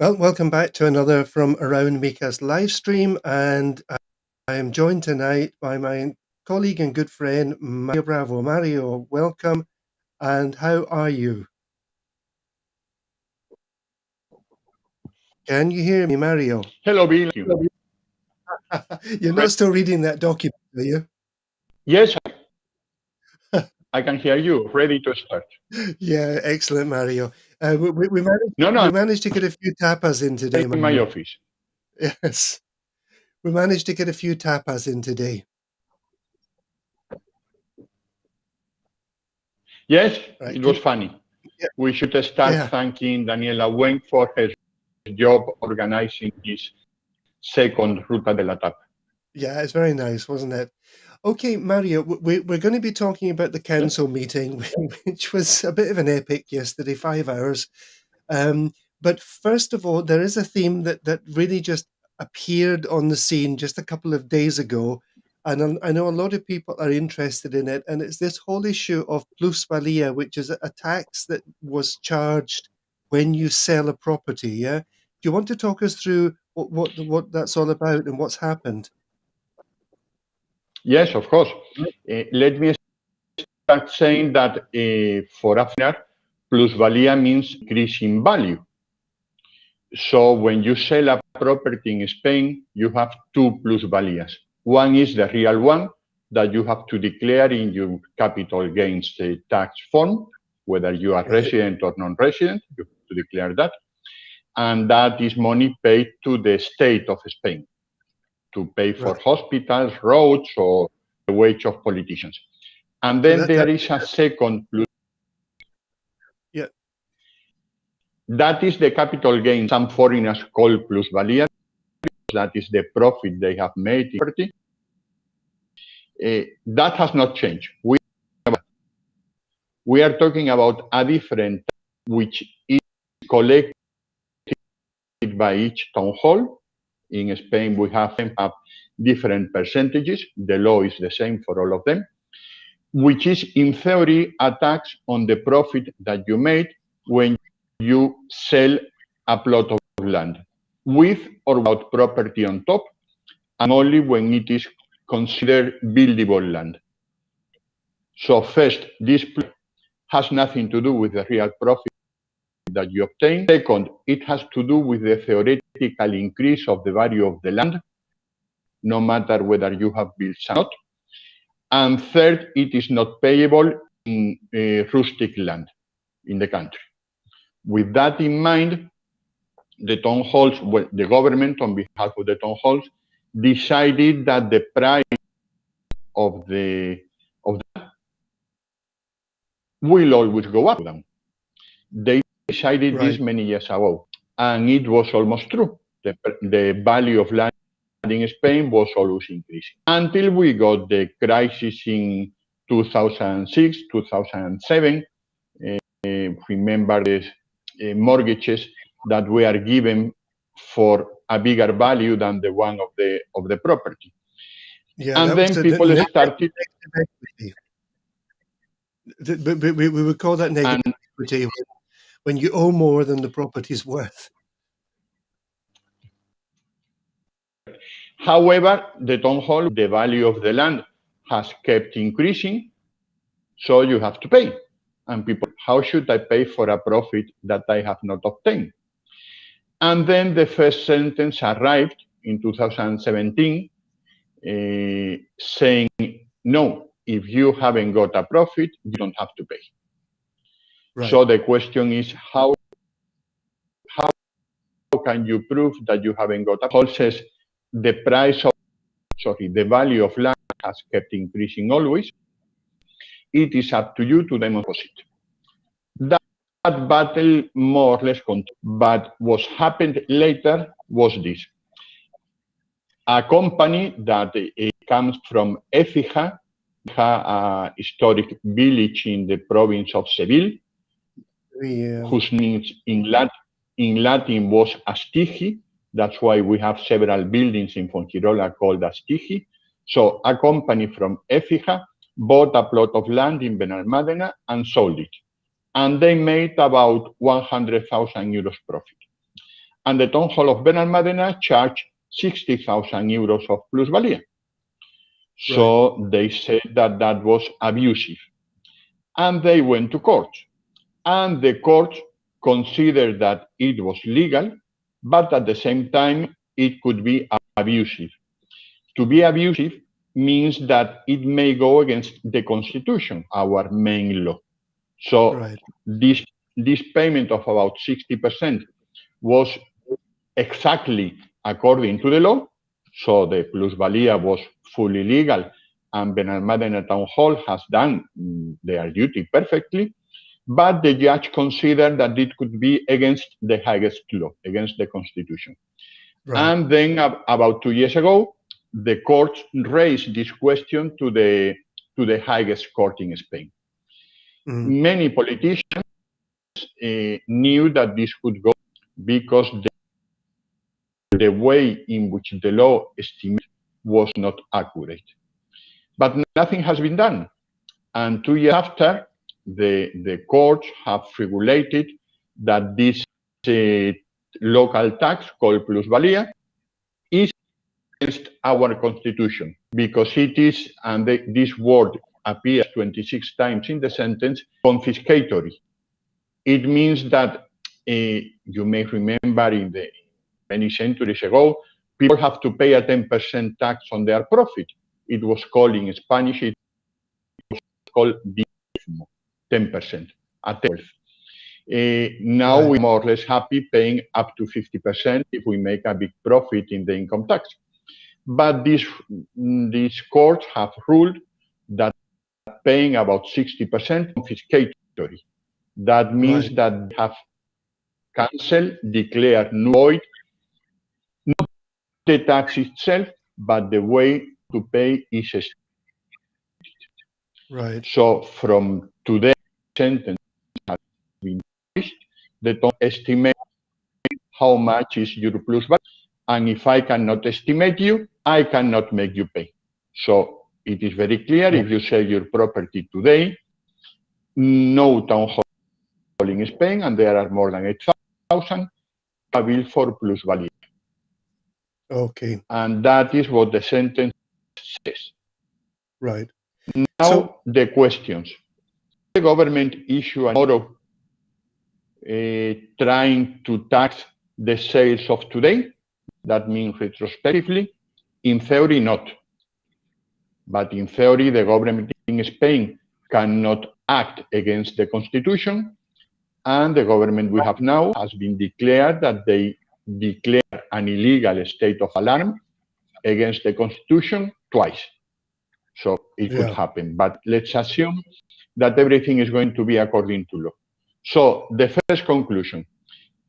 Well, welcome back to another from around Mijas live stream, and I am joined tonight by my colleague and good friend Mario Bravo. Mario, welcome, and how are you? Can you hear me, Mario? Hello, Bill. You're not still reading that document, are you? Yes, I can hear you. Ready to start. Yeah, excellent, Mario. We No, we I'm managed to get a few tapas in today, in my Mario. office. Yes, we managed to get a few tapas in today. Yes, Right? it was funny. Yeah, We should start yeah, thanking Daniela Wen for her job organizing this second Ruta de la Tapa. yeah. It's very nice, wasn't it? Okay, Mario, we're going to be talking about the council meeting, which was a bit of an epic yesterday, 5 hours. But first of all, there is a theme that really just appeared on the scene just a couple of days ago. And I know a lot of people are interested in it. And it's this whole issue of plusvalia, which is a tax that was charged when you sell a property. Yeah. Do you want to talk us through what that's all about and what's happened? Yes, of course. Let me start saying that for a foreigner, plusvalia means increase in value. So when you sell a property in Spain, you have two plusvalias. One is the real one that you have to declare in your capital gains tax form, whether you are Right. resident or non-resident, you have to declare that. And that is money paid to the state of Spain to pay for Right. hospitals, roads, or the wage of politicians. And So then there is a second plus. yeah. That is the capital gain some foreigners call plusvalia. That is the profit they have made in property. That has not changed. We are talking about a different tax which is collected by each town hall. In Spain, we have different percentages. The law is the same for all of them, which is in theory a tax on the profit that you made when you sell a plot of land, with or without property on top, and only when it is considered buildable land. So first, this has nothing to do with the real profit that you obtain. Second, it has to do with the theoretical increase of the value of the land, no matter whether you have built or not. And third, it is not payable in rustic land in the country. With that in mind, the town halls, well, the government on behalf of the town halls, decided that the price of the will always go up. They decided this many years ago, and it was almost true. The value of land in Spain was always increasing until we got the crisis in 2006, 2007. Remember the mortgages that were given for a bigger value than the one of the property. Yeah, and then people started. We would call that negative equity when you owe more than the property's worth. However, the town hall, the value of the land has kept increasing, so you have to pay. And people, how should I pay for a profit that I have not obtained? And then the first sentence arrived in 2017 saying, no, if you haven't got a profit, you don't have to pay. Right. So the question is, how can you prove that you haven't got a profit? Paul says the the value of land has kept increasing always. It is up to you to demonstrate it. That battle more or less continued, but what happened later was this. A company that comes from Écija, a historic village in the province of Seville, whose name in Latin was Astigi. That's why we have several buildings in Fuengirola called Astigi. So a company from Écija bought a plot of land in Benalmádena and sold it. And they made about 100,000 euros profit. and the town hall of Benalmádena charged 60,000 euros of plusvalia. Right. So they said that that was abusive, and they went to court. And the court considered that it was legal, but at the same time, it could be abusive. To be abusive means that it may go against the Constitution, our main law. So Right. this payment of about 60% was exactly according to the law. So the plusvalia was fully legal, and Benalmádena Town Hall has done their duty perfectly. But the judge considered that it could be against the highest law, against the Constitution. Right. And then about 2 years ago, the court raised this question to the highest court in Spain. Mm. Many politicians knew that this could go because the way in which the law estimated was not accurate. But nothing has been done. And 2 years after, the courts have regulated that this local tax called plusvalia is against our constitution because it is, and this word appears 26 times in the sentence, confiscatory. It means that you may remember in the many centuries ago, people have to pay a 10% tax on their profit. It was called in Spanish, it was called 10%, a 12. Now Right. we're more or less happy paying up to 50% if we make a big profit in the income tax. But these courts have ruled that paying about 60% confiscatory. That means Right. that they have cancelled, declared null void, not the tax itself, but the way to pay is. Right. So from today, sentence has been published, they don't estimate how much is your plus value. And if I cannot estimate you, I cannot make you pay. So it is very clear, Right. if you sell your property today, no town hall in Spain, and there are more than 8,000, a bill for plusvalia. Okay. And that is what the sentence says. Right. Now, So, the questions. The government issue an order trying to tax the sales of today? That means retrospectively? In theory, not. But in theory, the government in Spain cannot act against the Constitution, and the government we have now has been declared that they declare an illegal state of alarm against the Constitution twice. So it could yeah. happen. But let's assume that everything is going to be according to law. So the first conclusion,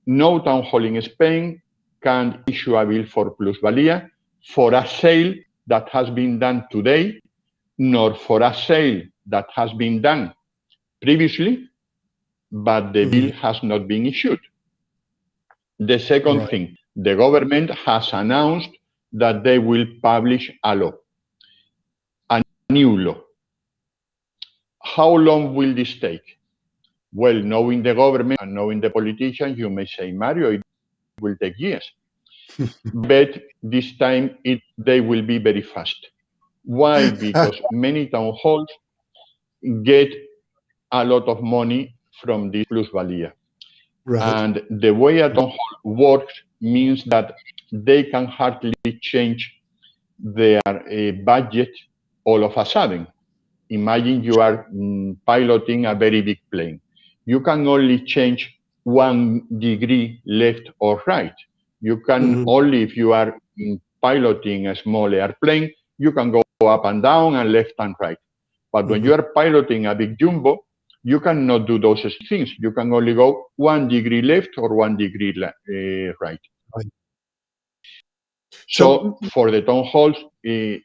no town hall in Spain can issue a bill for plusvalia for a sale that has been done today, nor for a sale that has been done previously, but the bill has not been issued. The second Right. thing, the government has announced that they will publish a law, a new law. How long will this take? Well, knowing the government and knowing the politicians, you may say, Mario, it will take years. But this time they will be very fast. Why? Because many town halls get a lot of money from this plusvalia. Right. And the way a town hall works means that they can hardly change their budget all of a sudden. Imagine you are piloting a very big plane. You can only change 1 degree left or right. You can only, if you are piloting a small airplane, you can go up and down and left and right. But when you are piloting a big jumbo, you cannot do those things. You can only go 1 degree left or 1 degree right. Right. So So, for the town halls,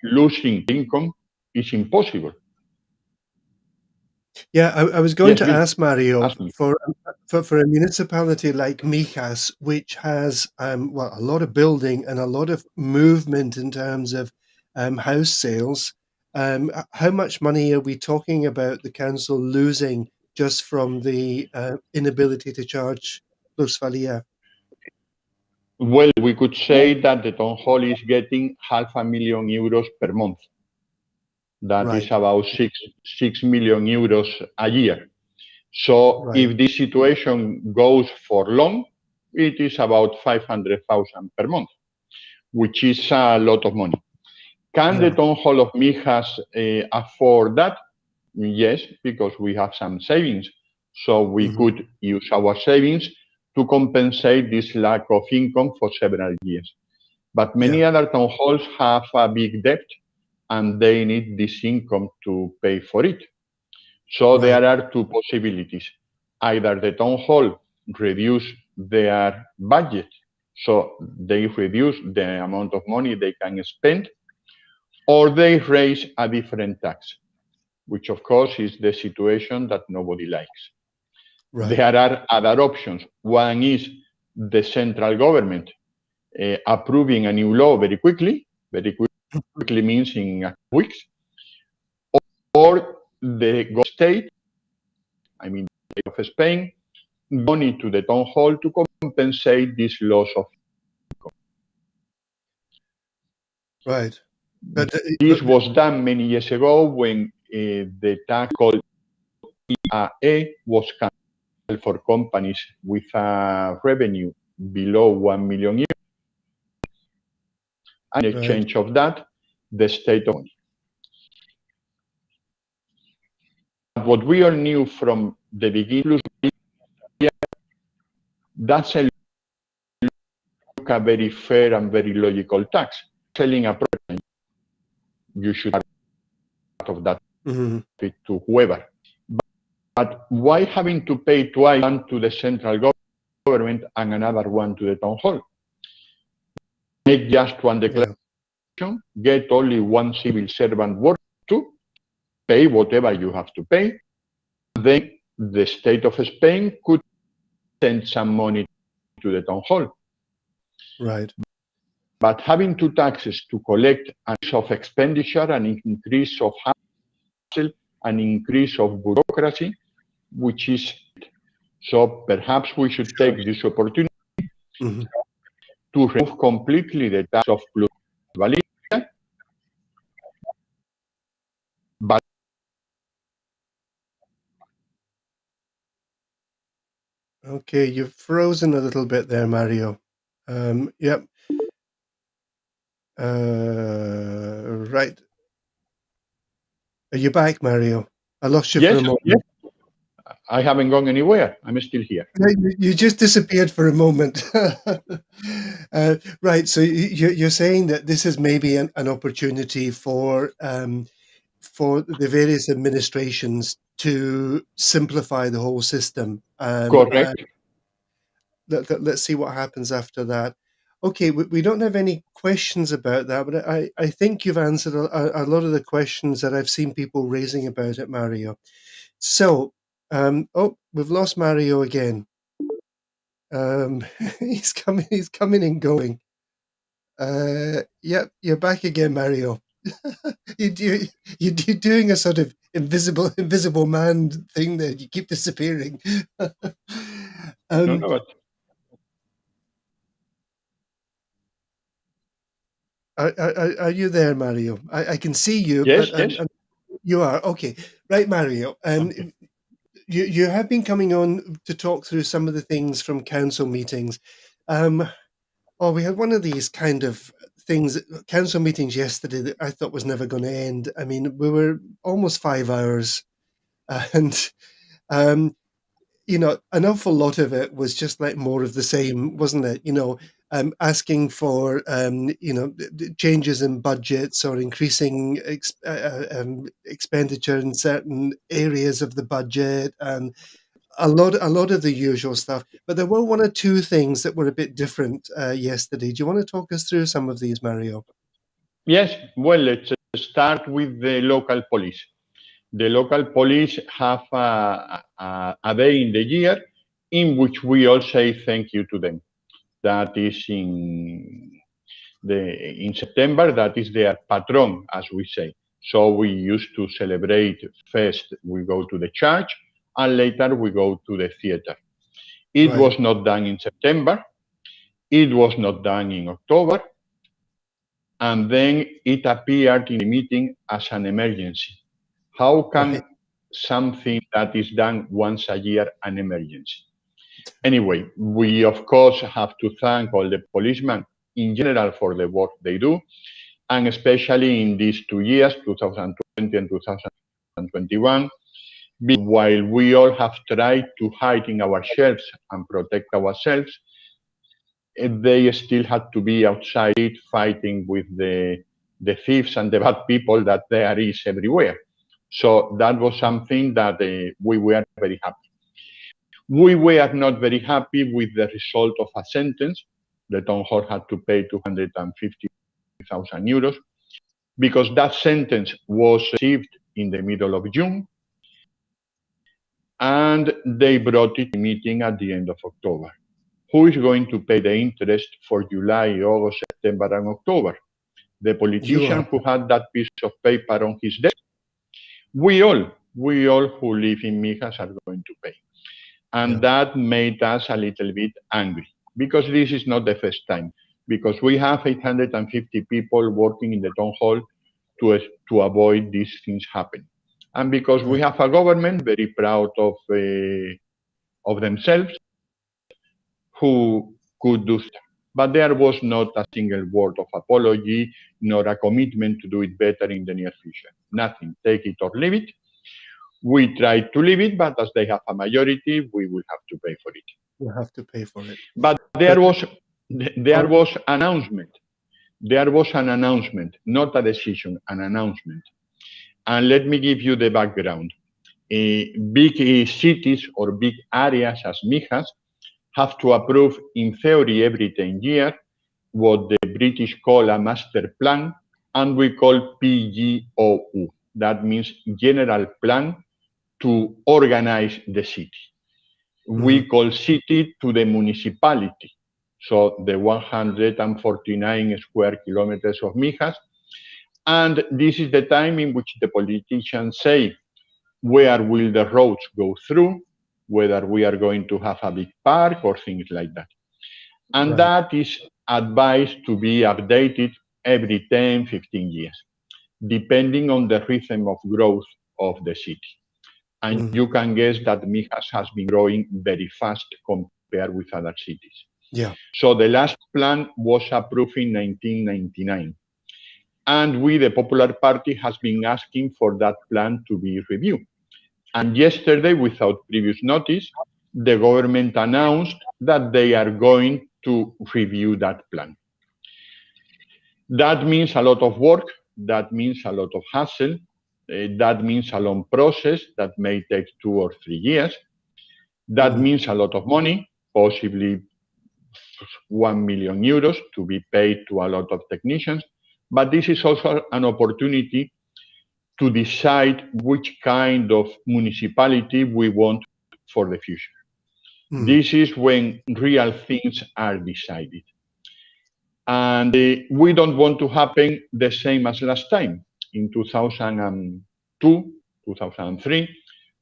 losing income is impossible. yeah, I was going Yes, to Bill, ask Mario ask me. for a municipality like Mijas, which has well, a lot of building and a lot of movement in terms of house sales. How much money are we talking about the council losing just from the inability to charge plusvalia? Well, we could say that the town hall is getting €500,000 per month. That is Right, about 6 million euros a year. So right. if this situation goes for long, it is about 500,000 per month, which is a lot of money. Can the Yeah, town hall of Mijas afford that? Yes, because we have some savings. So we mhm, could use our savings to compensate this lack of income for several years. But yeah, many other town halls have a big debt and they need this income to pay for it. So right, there are two possibilities. Either the town hall reduce their budget, so they reduce the amount of money they can spend, or they raise a different tax, which of course is the situation that nobody likes. right. There are other options. One is the central government approving a new law very quickly means in a few weeks, or the state, I mean, the state of Spain, money to the town hall to compensate this loss of. Right. But This was done many years ago when the tax called IAE was cancelled for companies with a revenue below 1 million euros. And in right. exchange of that, the state of money. What we all knew from the beginning, that's a very fair and very logical tax. Selling a product, you should have part of that Hmm. to whoever. But why having to pay twice, one to the central government and another one to the town hall? Make just one Yeah. declaration, get only one civil servant work to pay whatever you have to pay. Then the state of Spain could send some money to the town hall. Right. But having two taxes to collect an increase of expenditure, an increase of hassle, an increase of bureaucracy, which is so perhaps we should Sure. take this opportunity Hmm. to remove completely the tax of plusvalía, but Okay, you've frozen a little bit there, Mario. Yep. Right. Are you back, Mario? I lost you for a yes, yes, moment. I haven't gone anywhere. I'm still here. Yeah, you just disappeared for a moment. Right. So you're saying that this is maybe an opportunity for the various administrations to simplify the whole system. Correct. Let's see what happens after that. Okay, we don't have any questions about that, but I think you've answered a lot of the questions that I've seen people raising about it, Mario. So, oh, we've lost Mario again. Um, he's coming and going. Yep, you're back again, Mario. you do, you're doing a sort of invisible man thing there. You keep disappearing. No, um, no, but are you there, Mario? I can see you, yes, but yes. you are okay. Right, Mario. Okay. You have been coming on to talk through some of the things from council meetings. Um, oh, we had one of these kind of things, council meetings yesterday that I thought was never going to end. I mean, we were almost 5 hours, and um, an awful lot of it was just like more of the same, wasn't it? Asking for changes in budgets or increasing expenditure in certain areas of the budget, and a lot of the usual stuff. But there were one or two things that were a bit different yesterday. Do you want to talk us through some of these, Mario? Yes, well, let's start with the local police. The local police have a day in the year in which we all say thank you to them. That is in September. That is their patron, as we say. So we used to celebrate first. We go to the church, and later we go to the theater. It Right. was not done in September. It was not done in October, and then it appeared in the meeting as an emergency. How Right. can something that is done once a year an emergency? Anyway, we of course have to thank all the policemen in general for the work they do, and especially in these 2 years, 2020 and 2021, while we all have tried to hide in our shelves and protect ourselves, they still had to be outside fighting with the thieves and the bad people that there is everywhere. So that was something that we were very happy. We were not very happy with the result of a sentence. The town hall had to pay 250,000 euros because that sentence was received in the middle of June, and they brought it to meeting at the end of October. Who is going to pay the interest for July, August, September, and October? The You politician are. who had that piece of paper on his desk? We all who live in Mijas are going to pay. And Yeah. that made us a little bit angry because this is not the first time. Because we have 850 people working in the town hall to avoid these things happening. And because we Right. have a government very proud of themselves who could do that. But there was not a single word of apology, nor a commitment to do it better in the near future. Nothing. Take it or leave it. We tried to leave it, but as they have a majority, we will have to pay for it. You have to pay for it. But But there was announcement. There was an announcement, not a decision, an announcement. And let me give you the background. Big cities or big areas as Mijas have to approve, in theory, every 10 years, what the British call a master plan, and we call PGOU. That means General Plan to Organize the City. mhm, We call city to the municipality. So the 149 square kilometers of Mijas. And this is the time in which the politicians say, where will the roads go through, whether we are going to have a big park or things like that. And right. that is advised to be updated every 10, 15 years, depending on the rhythm of growth of the city. And Mhm. you can guess that Mijas has been growing very fast compared with other cities. Yeah. So the last plan was approved in 1999. And we, the Popular Party, has been asking for that plan to be reviewed. And yesterday, without previous notice, the government announced that they are going to review that plan. That means a lot of work. That means a lot of hassle. That means a long process that may take 2 or 3 years. That Mhm, means a lot of money, possibly 1 million euros to be paid to a lot of technicians. But this is also an opportunity to decide which kind of municipality we want for the future. mhm, This is when real things are decided. And we don't want to happen the same as last time. In 2002, 2003,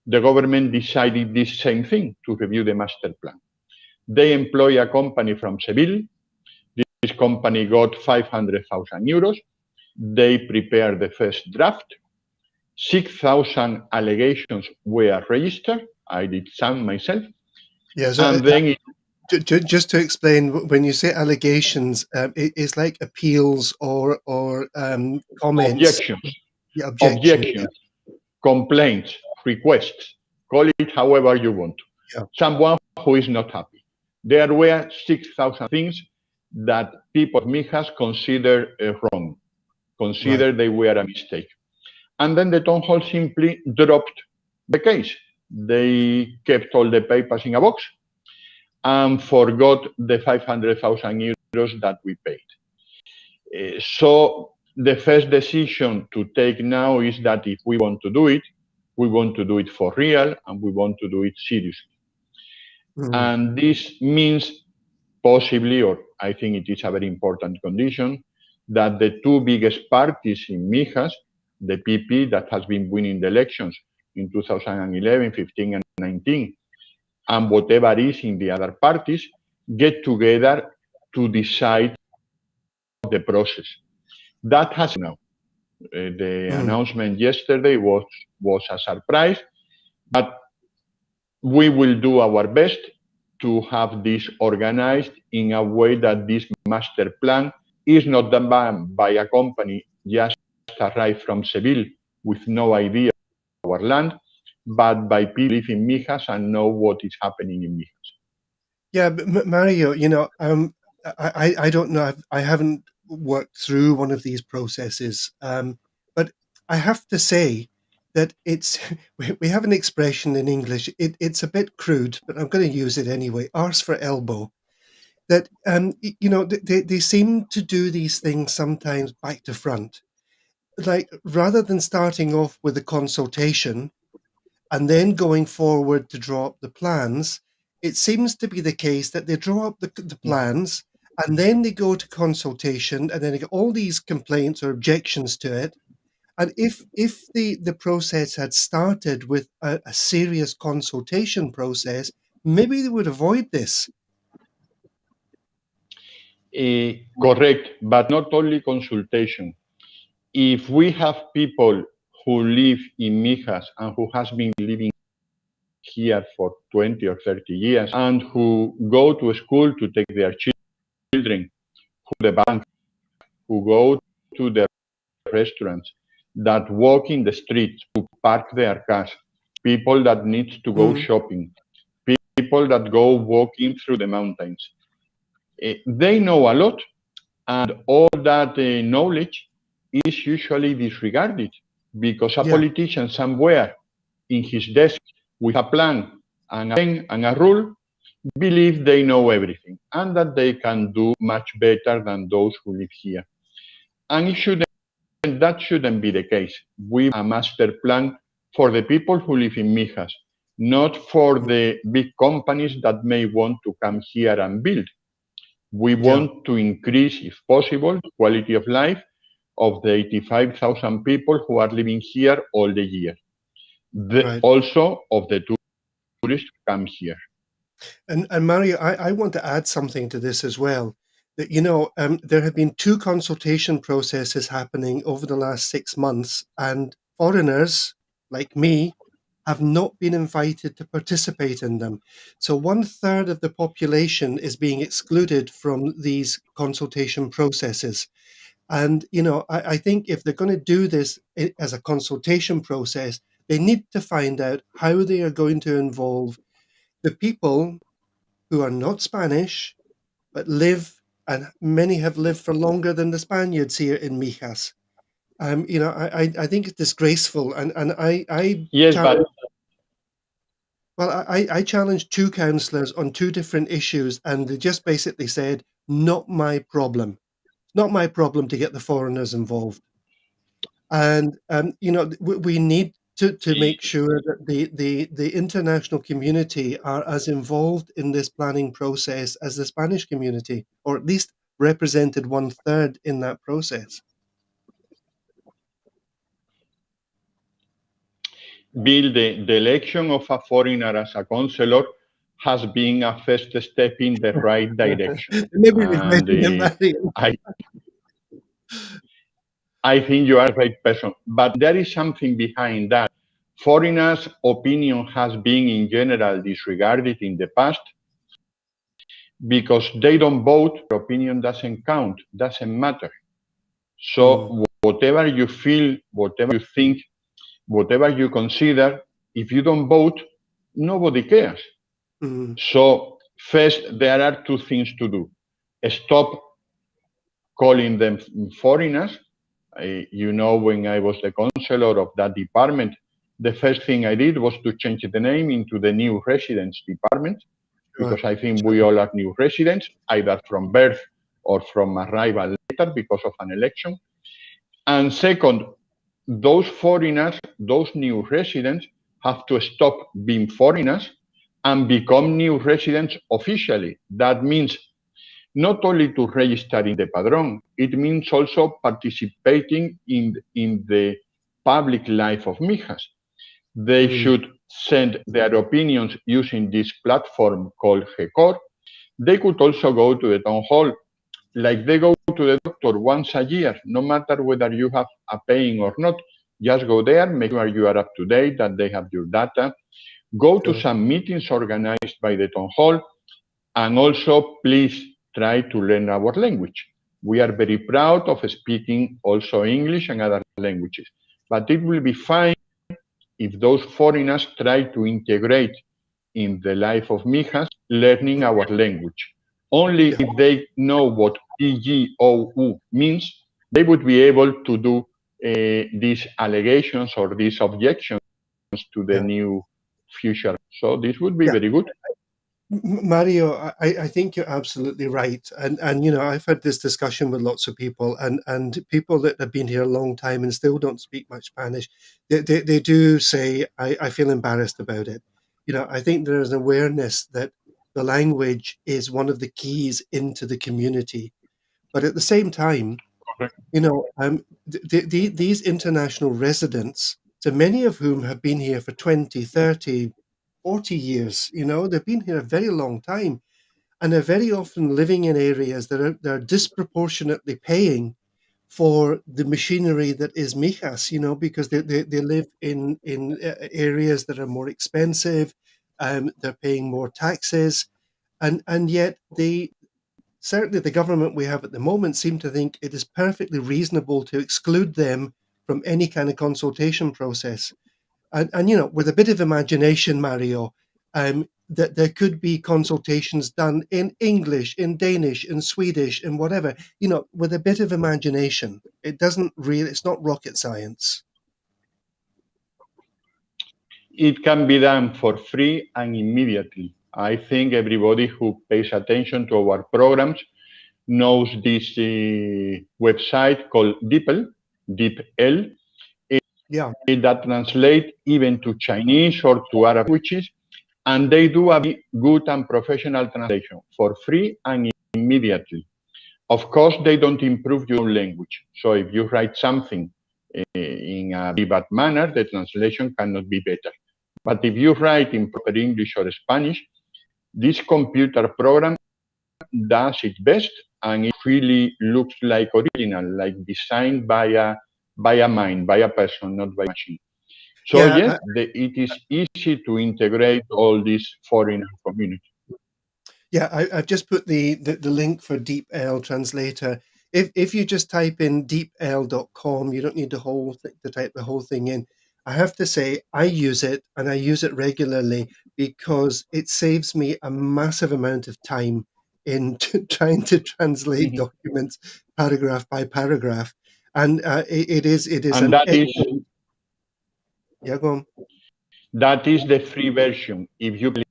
the government decided this same thing to review the master plan. They employ a company from Seville. This company got 500,000 euros. They prepared the first draft. 6,000 allegations were registered. I did some myself. yeah. So And then just to explain, when you say allegations, it's like appeals or comments. objections, Yeah, objection. Yeah. objections, complaints, requests, call it however you want. Yeah. Someone who is not happy. There were 6,000 things that people of Mijas considered wrong, Right. considered they were a mistake. And then the town hall simply dropped the case. They kept all the papers in a box and forgot the 500,000 euros that we paid. So the first decision to take now is that if we want to do it, we want to do it for real and we want to do it seriously. Mhm, And this means possibly, or I think it is a very important condition, that the two biggest parties in Mijas, the PP that has been winning the elections in 2011, 15, and 19, and whatever is in the other parties, get together to decide the process. That has now. The announcement yesterday was a surprise, but we will do our best to have this organized in a way that this master plan is not done by a company just arrived from Seville with no idea of our land, but by people who live in Mijas and know what is happening in Mijas. Yeah, but Mario, I don't know. I haven't worked through one of these processes, but I have to say that it's we have an expression in English. It's a bit crude, but I'm going to use it anyway. Arse for elbow. That they seem to do these things sometimes back to front. Like rather than starting off with a consultation and then going forward to draw up the plans, it seems to be the case that they draw up the plans and then they go to consultation and then they get all these complaints or objections to it. And if the process had started with a serious consultation process, maybe they would avoid this. Correct, but not only consultation. If we have people who live in Mijas and who has been living here for 20 or 30 years and who go to school to take their children, who the bank, who go to the restaurants, that walk in the streets, who park their cars, people that need to go shopping, people that go walking through the mountains. They know a lot, and all that knowledge is usually disregarded because a Yeah, politician somewhere in his desk with a plan and a rule believe they know everything and that they can do much better than those who live here. And that shouldn't be the case. We have a master plan for the people who live in Mijas, not for the big companies that may want to come here and build. We yeah, want to increase, if possible, the quality of life of the 85,000 people who are living here all the year. right. Also of the tourists who come here. And Mario, I want to add something to this as well. That there have been two consultation processes happening over the last 6 months, and foreigners like me have not been invited to participate in them. So one third of the population is being excluded from these consultation processes. And I think if they're going to do this as a consultation process, they need to find out how they are going to involve the people who are not Spanish, but live, and many have lived for longer than the Spaniards here in Mijas. I think it's disgraceful, and I Yes, but challenge. Well, I challenged two councillors on two different issues, and they just basically said, "Not my problem. Not my problem to get the foreigners involved." And we need to make sure that the international community are as involved in this planning process as the Spanish community, or at least represented one third in that process. Bill, the election of a foreigner as a councillor has been a first step in the right direction. Maybe And regretting him, Mario. I think you are the right person. But there is something behind that. Foreigners' opinion has been in general disregarded in the past because they don't vote, their opinion doesn't count, doesn't matter. So whatever you feel, whatever you think, whatever you consider, if you don't vote, nobody cares. So first, there are two things to do. Stop calling them foreigners. When I was the councillor of that department, the first thing I did was to change the name into the new residents department, because I think we all are new residents, either from birth or from arrival later because of an election. And second, those foreigners, those new residents, have to stop being foreigners and become new residents officially. That means not only to register in the Padrón, it means also participating in the public life of Mijas. They should send their opinions using this platform called GECOR. They could also go to the town hall like they go to the doctor once a year, no matter whether you have a pain or not. Just go there, make sure you are up to date, that they have your data. Go to Sure. some meetings organized by the town hall, and also please try to learn our language. We are very proud of speaking also English and other languages, but it will be fine if those foreigners try to integrate in the life of Mijas learning our language. Only Yeah. if they know what PGOU means, they would be able to do these allegations or these objections to the Yeah. new future. So this would be Yeah. very good. Mario, I think you're absolutely right, and you know I've had this discussion with lots of people, and people that have been here a long time and still don't speak much Spanish, they do say I feel embarrassed about it. You know, I think there is an awareness that the language is one of the keys into the community, but at the same time, Correct. you know, these international residents, so many of whom have been here for 20, 30, 40 years, you know, they've been here a very long time, and they're very often living in areas that they're disproportionately paying for the machinery that is Mijas, you know, because they live in areas that are more expensive, they're paying more taxes, and yet they certainly the government we have at the moment seem to think it is perfectly reasonable to exclude them from any kind of consultation process. And you know, with a bit of imagination, Mario, that there could be consultations done in English, in Danish, in Swedish, in whatever. You know, with a bit of imagination, it doesn't really. It's not rocket science. It can be done for free and immediately. I think everybody who pays attention to our programs knows this website called DeepL, DeepL, Yeah, that translate even to Chinese or to Arab languages, and they do a very good and professional translation for free and immediately. Of course, they don't improve your own language. So if you write something in a very bad manner, the translation cannot be better. But if you write in proper English or Spanish, this computer program does its best, and it really looks like original, like designed by a mind, by a person, not by a machine. So yeah. yes, it is easy to integrate all this foreign community. Yeah, I've just put the link for DeepL translator. If you just type in deepl.com, you don't need to type the whole thing in. I have to say, I use it and I use it regularly because it saves me a massive amount of time in trying to translate Mhm. documents paragraph by paragraph. And it is And an that is excellent. Yeah, go on. that is the free version. If you pay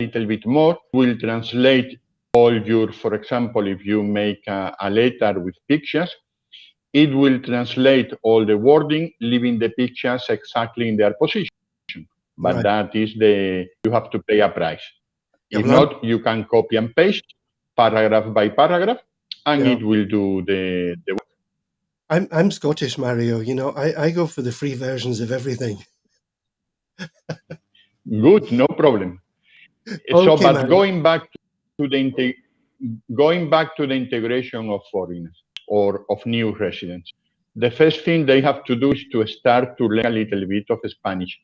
a little bit more, will translate all your, for example, if you make a letter with pictures, it will translate all the wording, leaving the pictures exactly in their position. But Right. that is you have to pay a price. Yeah, If well, not, you can copy and paste paragraph by paragraph, and yeah. it will do the I'm Scottish, Mario. You know, I go for the free versions of everything. good, no problem. So, Okay, but Mario. to the going back to the integration of foreigners or of new residents, the first thing they have to do is to start to learn a little bit of Spanish.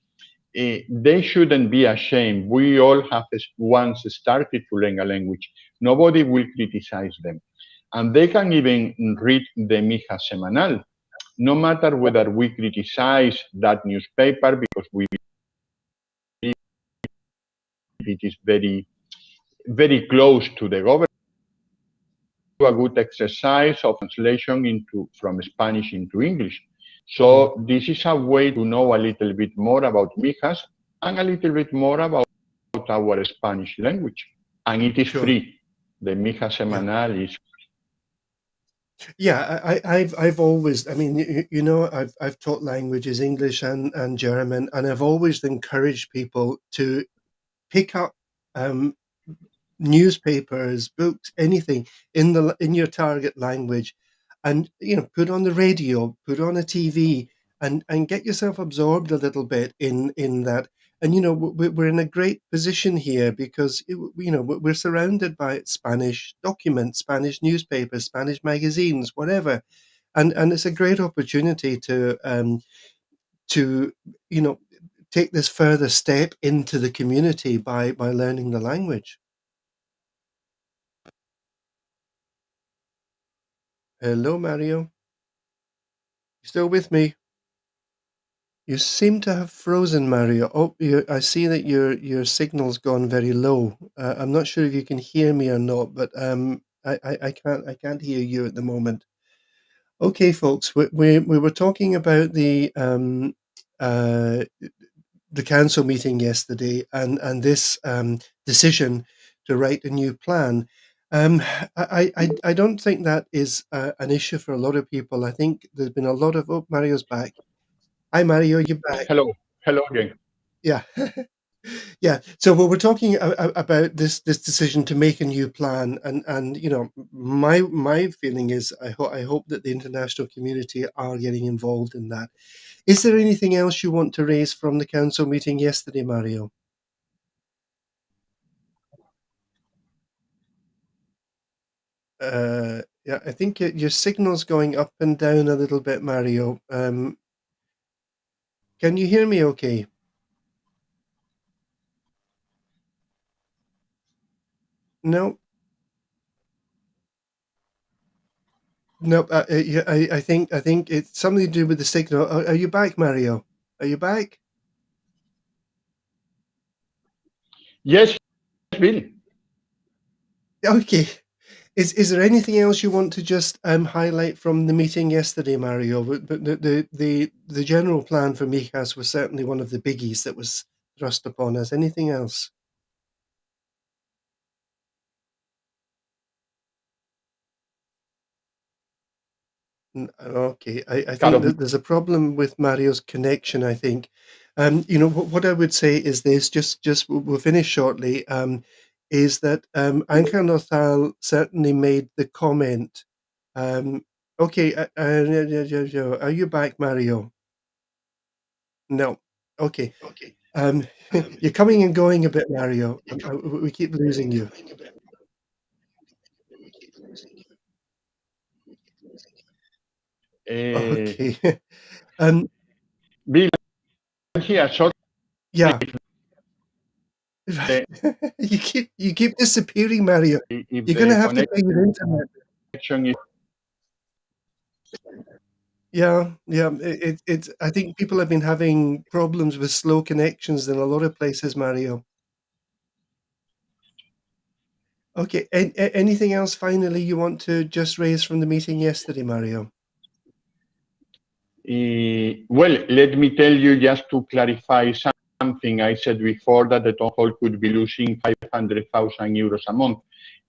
They shouldn't be ashamed. We all have once started to learn a language. Nobody will criticize them. And they can even read the Mija Semanal, no matter whether we criticize that newspaper because we believe it is very, very close to the government. A good exercise of translation into from Spanish into English. Mhm. So this is a way to know a little bit more about Mijas and a little bit more about our Spanish language. And it is Sure. free. The Mija Yeah. Semanal is Yeah. I've always. I mean, you know, I've taught languages, English and German, and I've always encouraged people to pick up um, newspapers, books, anything in your target language, and you know, put on the radio, put on a TV, and get yourself absorbed a little bit in that. And we're in a great position here because we're surrounded by Spanish documents, Spanish newspapers, Spanish magazines, whatever, and it's a great opportunity to you know take this further step into the community by learning the language. Hello, Mario. You still with me? You seem to have frozen, Mario. Oh, I see that your signal's gone very low. I'm not sure if you can hear me or not, but I can't hear you at the moment. Okay, folks, we were talking about uh, the council meeting yesterday and this decision to write a new plan. Um, I don't think that is an issue for a lot of people. I think there's been a lot of. Oh, Mario's back. Hi, Mario, you're back. Hello, hello again. Yeah. Yeah. So we're talking about this decision to make a new plan, and my feeling is I hope that the international community are getting involved in that. Is there anything else you want to raise from the council meeting yesterday, Mario? Yeah, I think your signal's going up and down a little bit, Mario. Can you hear me? Okay. No, no. Yeah, I think it's something to do with the signal. Are you back, Mario? Are you back? Yes, Bill. Okay. Is there anything else you want to just highlight from the meeting yesterday, Mario? But the general plan for Mijas was certainly one of the biggies that was thrust upon us. Anything else? Okay, I Kind think of that there's a problem with Mario's connection. I think, what I would say is this. Just we'll finish shortly. Is that Anchor Nothal certainly made the comment. Um, okay, are you back, Mario? No. Okay. Um, you're coming and going a bit, Mario. We keep losing you. uh, Okay. um, Bill here. Sorry, yeah. the, You keep disappearing, Mario. if You're gonna the have to pay your internet. connection is Yeah, yeah. It's. I think people have been having problems with slow connections in a lot of places, Mario. Okay. Anything else finally you want to just raise from the meeting yesterday, Mario? well, let me tell you just to clarify something I said before that the town hall could be losing 500,000 euros a month.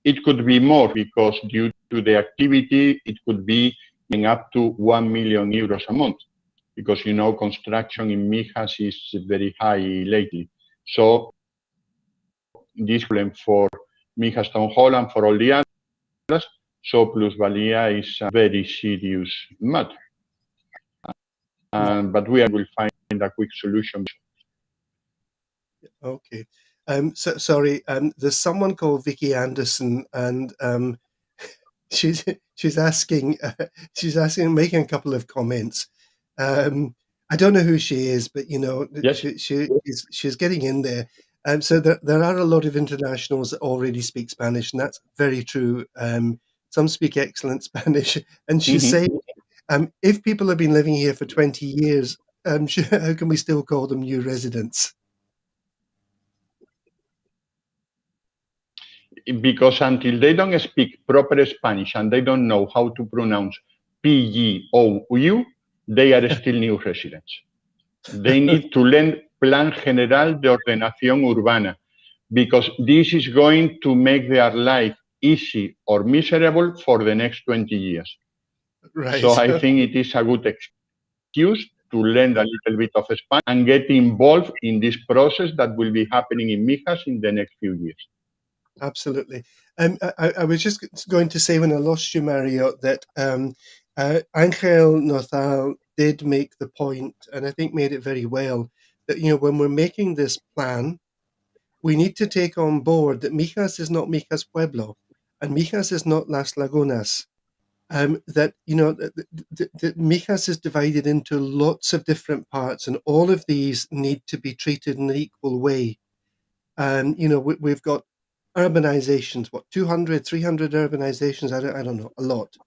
It could be more because due to the activity, it could be up to 1 million euros a month because construction in Mijas is very high lately. So this problem for Mijas Town Hall and for all the others. So plusvalia is a very serious matter. Yeah. But we will find a quick solution. Okay. Sorry. There's someone called Vicky Anderson, and she's she's asking making a couple of comments. I don't know who she is, but Yes. she's getting in there. So there are a lot of internationals that already speak Spanish, and that's very true. Some speak excellent Spanish, and she's Mhm. saying, if people have been living here for 20 years, how can we still call them new residents? Because until they don't speak proper Spanish and they don't know how to pronounce PGOU, they are still new residents. They need to learn Plan General de Ordenación Urbana because this is going to make their life easy or miserable for the next 20 years. So Right. I think it is a good excuse to learn a little bit of Spanish and get involved in this process that will be happening in Mijas in the next few years. Absolutely. I was just going to say when I lost you, Mario, that Angel Nothal did make the point, and I think made it very well, that, when we're making this plan, we need to take on board that Mijas is not Mijas Pueblo, and Mijas is not Las Lagunas. That that Mijas is divided into lots of different parts, and all of these need to be treated in an equal way. And we've got urbanizations, what, 200, 300 urbanizations? I don't know, a lot.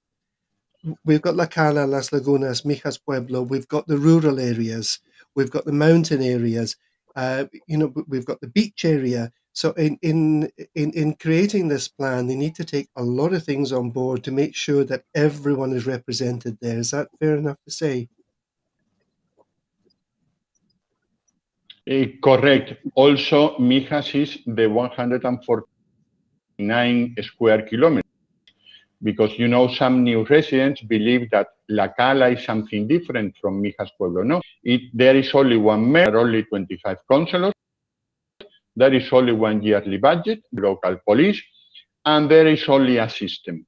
We've got La Cala, Las Lagunas, Mijas Pueblo. We've got the rural areas. We've got the mountain areas. We've got the beach area. So in creating this plan, they need to take a lot of things on board to make sure that everyone is represented there. Is that fair enough to say? Correct. Also, Mijas is the 149 square kilometers, because some new residents believe that La Cala is something different from Mijas Pueblo. No, there is only one mayor, only 25 councillors, there is only one yearly budget, local police, and there is only a system.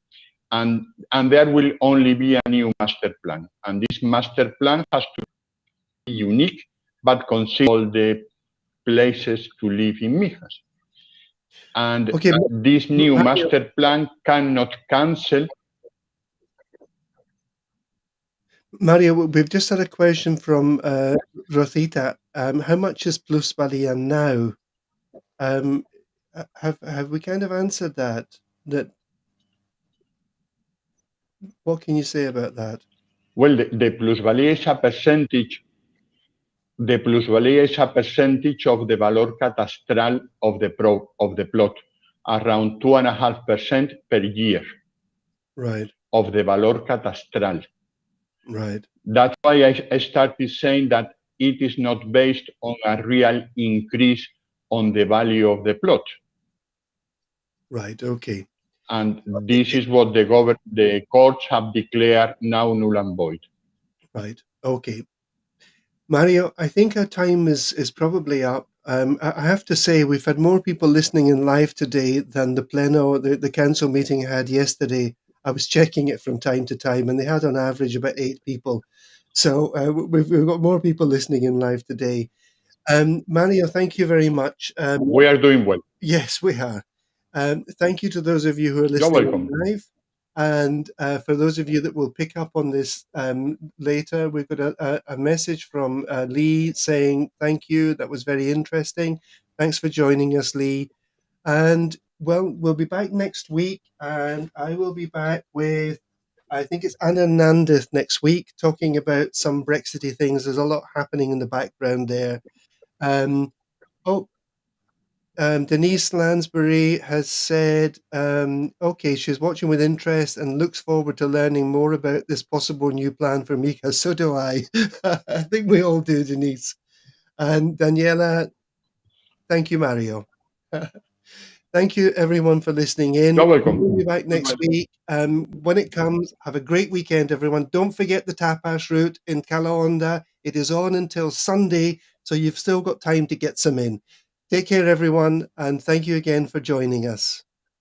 And there will only be a new master plan. And this master plan has to be unique, but consider all the places to live in Mijas. And Okay, this new master plan cannot cancel. Mario, we've just had a question from Rosita. How much is Plus Spalia now? Have we kind of answered that? What can you say about that? Well, the plusvalía is a percentage. The plusvalía is a percentage of the valor catastral of the plot, around 2.5% per year. Right. Of the valor catastral. Right. That's why I started saying that it is not based on a real increase on the value of the plot. Right. Okay. And this is what the courts have declared now null and void. Right. Okay. Mario, I think our time is probably up. I have to say we've had more people listening in live today than the council meeting had yesterday. I was checking it from time to time, and they had on average about 8 people. So we've got more people listening in live today. Mario, thank you very much. We are doing well. Yes, we are. Thank you to those of you who are You're listening welcome. live. And for those of you that will pick up on this later, we've got a message from Lee saying, thank you, that was very interesting. Thanks for joining us, Lee. And well, we'll be back next week, and I will be back with, I think it's Anna Nandith next week, talking about some Brexity things. There's a lot happening in the background there. Denise Lansbury has said, okay, she's watching with interest and looks forward to learning more about this possible new plan for Mika. So do I. I think we all do, Denise. And Daniela, thank you, Mario. Thank you, everyone, for listening in. You're welcome. We'll be back next week. When it comes, have a great weekend, everyone. Don't forget the tapas route in Calahonda. It is on until Sunday, so you've still got time to get some in. Take care, everyone, and thank you again for joining us.